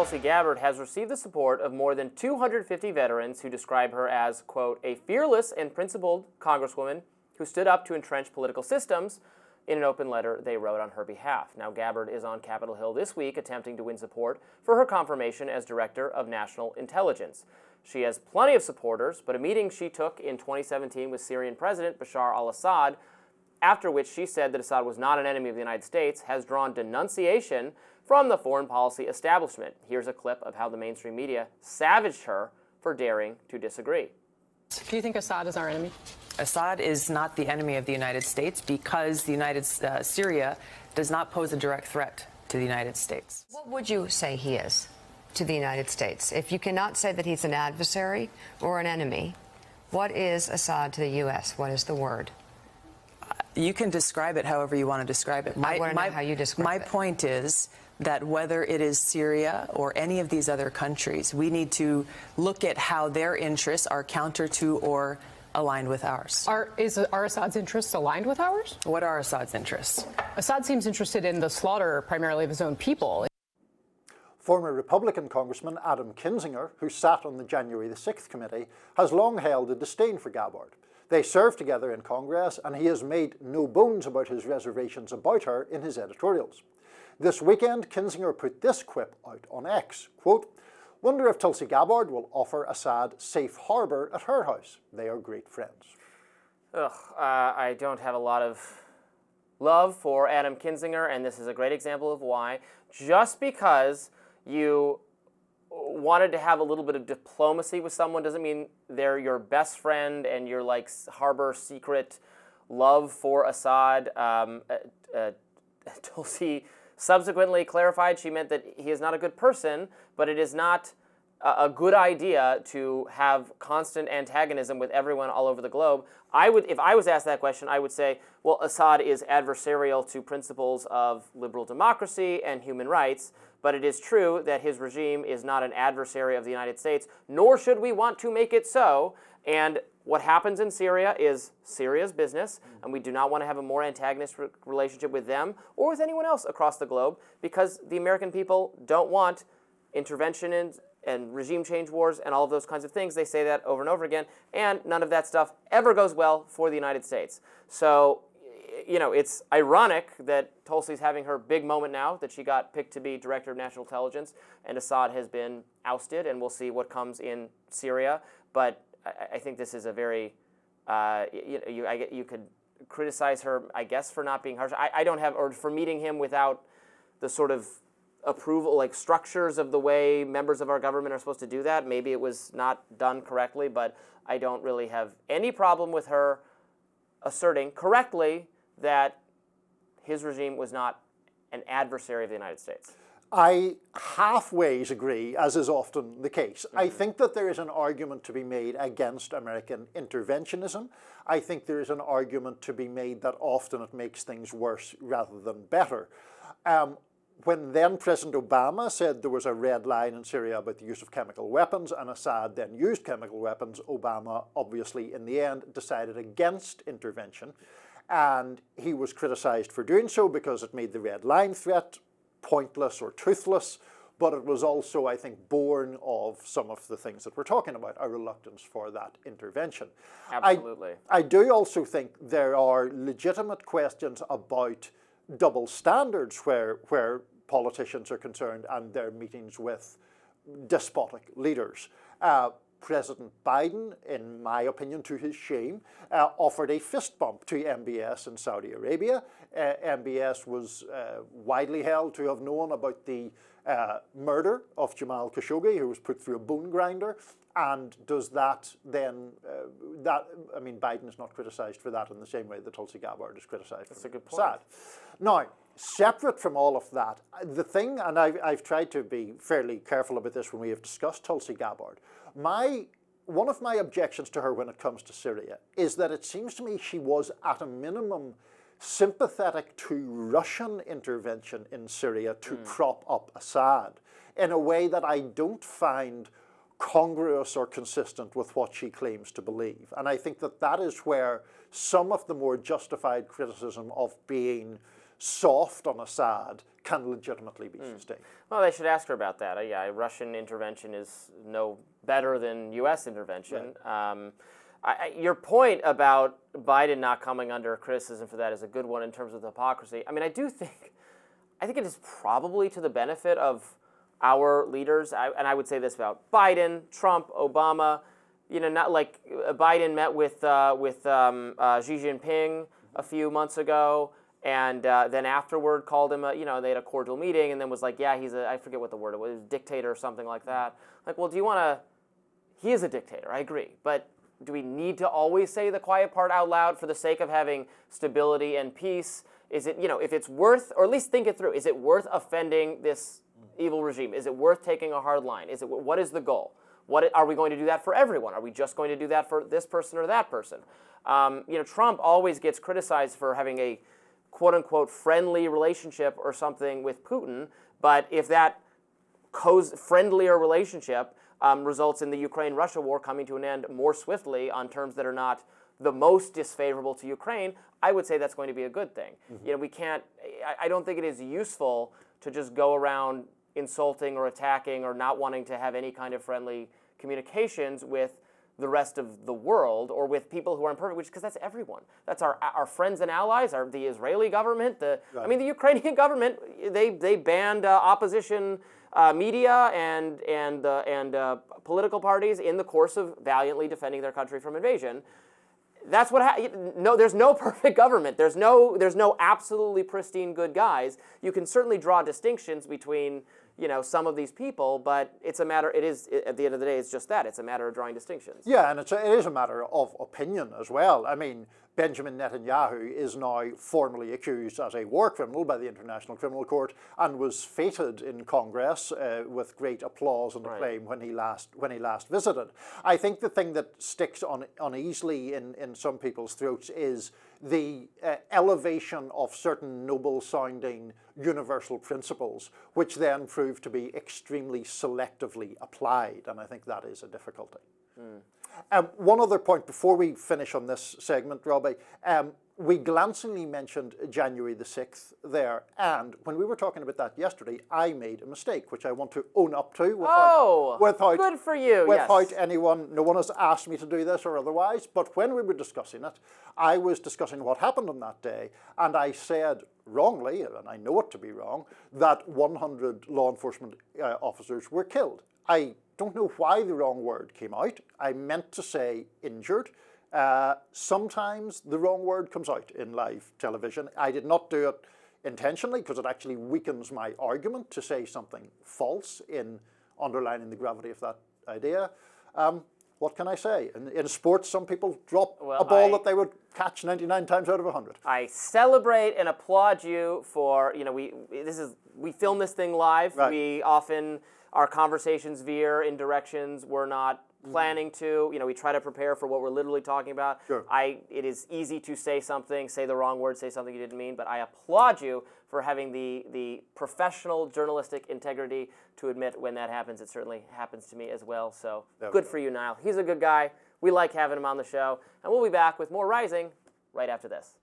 Tulsi Gabbard has received the support of more than 250 veterans who describe her as, quote, a fearless and principled congresswoman who stood up to entrenched political systems in an open letter they wrote on her behalf. Now, Gabbard is on Capitol Hill this week attempting to win support for her confirmation as Director of National Intelligence. She has plenty of supporters, but a meeting she took in 2017 with Syrian President Bashar al-Assad, after which she said that Assad was not an enemy of the United States, has drawn denunciation from the foreign policy establishment. Here's a clip of how the mainstream media savaged her for daring to disagree. Do you think Assad is our enemy? Assad is not the enemy of the United States because Syria does not pose a direct threat to the United States. What would you say he is to the United States? If you cannot say that he's an adversary or an enemy, what is Assad to the U.S.? What is the word? You can describe it however you want to describe it. I want to know how you describe it. My point is that whether it is Syria or any of these other countries, we need to look at how their interests are counter to or aligned with ours. Are Assad's interests aligned with ours? What are Assad's interests? Assad seems interested in the slaughter primarily of his own people. Former Republican Congressman Adam Kinzinger, who sat on the January the 6th committee, has long held a disdain for Gabbard. They served together in Congress, and he has made no bones about his reservations about her in his editorials. This weekend, Kinzinger put this quip out on X, quote, "Wonder if Tulsi Gabbard will offer Assad safe harbour at her house. They are great friends." I don't have a lot of love for Adam Kinzinger, and this is a great example of why. Just because you wanted to have a little bit of diplomacy with someone doesn't mean they're your best friend and you're like harbor secret love for Assad. Tulsi subsequently clarified she meant that he is not a good person, but it is not a good idea to have constant antagonism with everyone all over the globe. If I was asked that question, I would say, well, Assad is adversarial to principles of liberal democracy and human rights, but it is true that his regime is not an adversary of the United States, nor should we want to make it so. And what happens in Syria is Syria's business, and we do not want to have a more antagonistic relationship with them or with anyone else across the globe, because the American people don't want intervention and regime change wars and all of those kinds of things. They say that over and over again, and none of that stuff ever goes well for the United States. So, you know, it's ironic that Tulsi's having her big moment now, that she got picked to be Director of National Intelligence, and Assad has been ousted, and we'll see what comes in Syria. But I think this is a very, you could criticize her, I guess, for not being harsh. I don't have, or for meeting him without the sort of approval, like structures of the way members of our government are supposed to do that. Maybe it was not done correctly, but I don't really have any problem with her asserting correctly that his regime was not an adversary of the United States. I halfways agree, as is often the case. I think that there is an argument to be made against American interventionism. I think there is an argument to be made that often it makes things worse rather than better. When then President Obama said there was a red line in Syria about the use of chemical weapons, and Assad then used chemical weapons, Obama obviously in the end decided against intervention, and he was criticized for doing so because it made the red line threat pointless or toothless, but it was also, I think, born of some of the things that we're talking about, a reluctance for that intervention. Absolutely. I do also think there are legitimate questions about double standards where politicians are concerned and their meetings with despotic leaders. President Biden, in my opinion, to his shame, offered a fist bump to MBS in Saudi Arabia. MBS was widely held to have known about the murder of Jamal Khashoggi, who was put through a bone grinder. And does that then, I mean, Biden is not criticized for that in the same way that Tulsi Gabbard is criticized for Assad. Now, separate from all of that, the thing, and I've tried to be fairly careful about this when we have discussed Tulsi Gabbard, one of my objections to her when it comes to Syria is that it seems to me she was at a minimum sympathetic to Russian intervention in Syria to prop up Assad in a way that I don't find congruous or consistent with what she claims to believe. And I think that that is where some of the more justified criticism of being soft on Assad can legitimately be sustained. Well, they should ask her about that. Yeah, Russian intervention is no better than U.S. intervention. Right. Your point about Biden not coming under criticism for that is a good one in terms of the hypocrisy. I mean, I think it is probably to the benefit of our leaders, and I would say this about Biden, Trump, Obama. You know, not like Biden met with Xi Jinping a few months ago, and then afterward called him they had a cordial meeting, and then was like, yeah, I forget what the word was, dictator or something like that. Like, well, he is a dictator, I agree, but do we need to always say the quiet part out loud for the sake of having stability and peace? Is it, if it's worth, or at least think it through, is it worth offending this evil regime? Is it worth taking a hard line? What is the goal? Are we going to do that for everyone? Are we just going to do that for this person or that person? Trump always gets criticized for having a quote-unquote friendly relationship or something with Putin, but if that friendlier relationship results in the Ukraine-Russia war coming to an end more swiftly on terms that are not the most disfavorable to Ukraine, I would say that's going to be a good thing. I don't think it is useful to just go around insulting or attacking or not wanting to have any kind of friendly communications with the rest of the world or with people who are imperfect, because that's everyone. That's our friends and allies, the Israeli government, the Ukrainian government. They banned opposition media and political parties in the course of valiantly defending their country from invasion. That's what no. There's no perfect government. There's no absolutely pristine good guys. You can certainly draw distinctions between some of these people, but it's a matter. It is at the end of the day, it's just that. It's a matter of drawing distinctions. Yeah, and it is a matter of opinion as well. I mean, Benjamin Netanyahu is now formally accused as a war criminal by the International Criminal Court and was feted in Congress with great applause and acclaim when he last visited. I think the thing that sticks uneasily in some people's throats is the elevation of certain noble-sounding universal principles, which then prove to be extremely selectively applied, and I think that is a difficulty. One other point before we finish on this segment, Robby. We glancingly mentioned January the 6th there, and when we were talking about that yesterday, I made a mistake, which I want to own up to without good for you. Without no one has asked me to do this or otherwise, but when we were discussing it, I was discussing what happened on that day, and I said wrongly, and I know it to be wrong, that 100 law enforcement officers were killed. I don't know why the wrong word came out. I meant to say injured. Sometimes the wrong word comes out in live television. I did not do it intentionally because it actually weakens my argument to say something false in underlining the gravity of that idea. What can I say? In sports, some people drop a ball that they would catch 99 times out of 100. I celebrate and applaud you for, we film this thing live. Right. We often, our conversations veer in directions we're not planning to. We try to prepare for what we're literally talking about. Sure. It is easy to say something, say the wrong word, say something you didn't mean, but I applaud you for having the professional journalistic integrity to admit when that happens. It certainly happens to me as well, so good for you, Niall. He's a good guy. We like having him on the show, and we'll be back with more Rising right after this.